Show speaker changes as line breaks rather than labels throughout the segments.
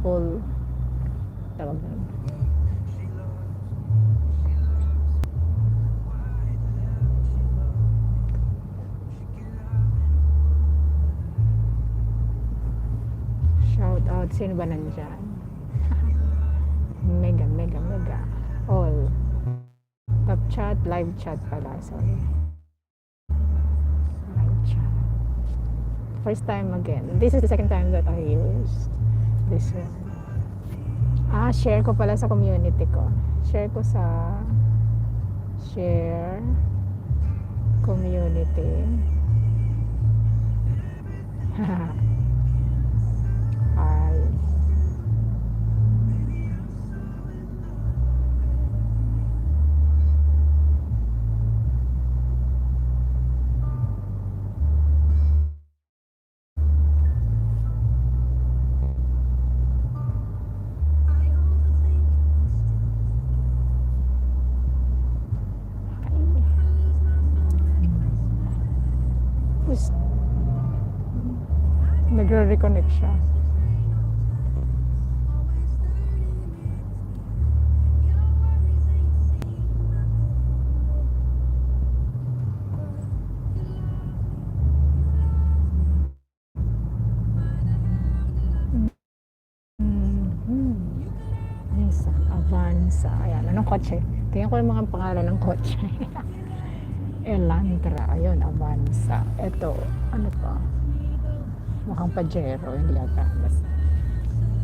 people, tawag na. Shout out, sino ba nandyan? Mega all. Top chat, live chat pala, sorry. Live chat. First time again. This is the second time that I used this one. Share ko pala sa community ko. Share ko sa share community. Hi. Nagre-reconnect siya. Nissan Avanza. Ayan, anong kotse? Tingnan ko yung mga pangalan ng kotse. Elantra, ayun, Avanza. Ito, ano pa? Mukhang Pajero, hindi yata.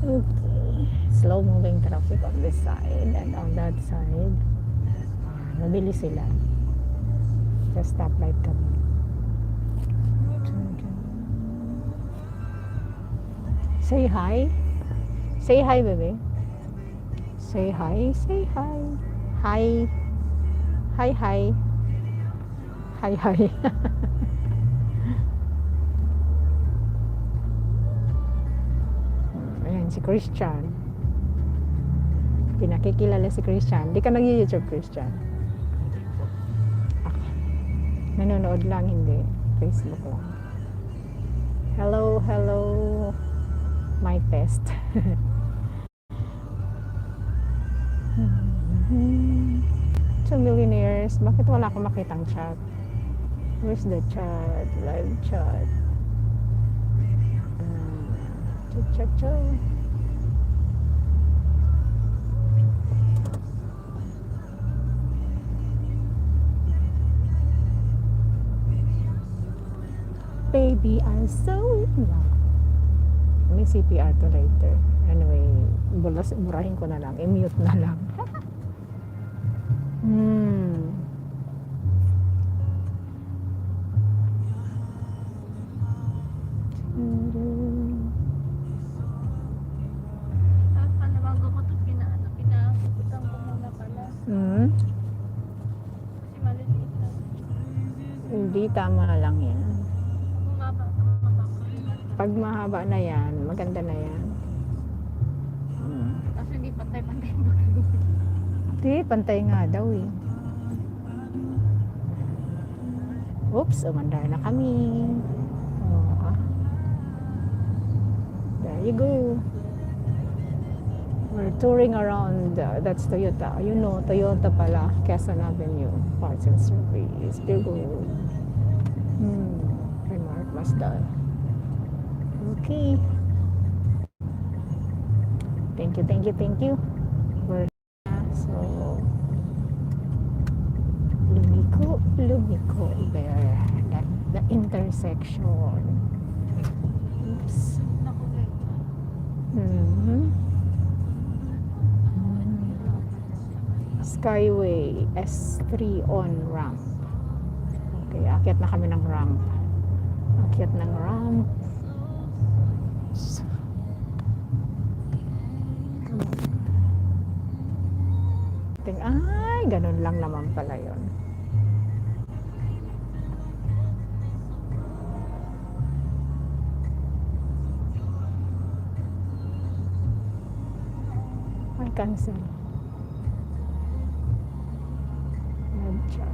Okay. Slow moving traffic on this side and on that side. Mabilis sila. Just stoplight kami. Say hi. Say hi, baby. Say hi. Say hi. Hi. Hi, hi. Hi, hi. Si Christian, pinakikilala si Christian. Di ka nag-YouTube, Christian? Nanonood lang, hindi Facebook lang. Hello my test. So millionaires, bakit wala akong makitang chat? Where's the chat? Live chat. Chat. Baby, I'm so in love. May CPR to later. Anyway, burahin ko na lang. I-mute na lang.
Bago ko ito pinagutan ko muna pala. Kasi maliliit lang.
Hindi, tama lang yan.
Pag
mahaba na yan, maganda na yan.
Kasi hindi pantay-pantay.
Hindi, pantay nga daw eh. Oops, umandar na kami. There you go. We're touring around. That's Toyota. You know, Toyota pala. Quezon Avenue. Parts and Service. Virgo. Remark Mazda. Okay. Thank you. We're so lumiko there. The intersection. Oops. Skyway S3 on ramp. Okay, akyat na kami ng ramp. Ay, ganun lang naman pala yun. Ay, cancel. Live chat.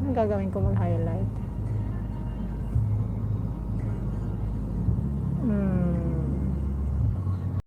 Anong gagawin ko mag-highlight?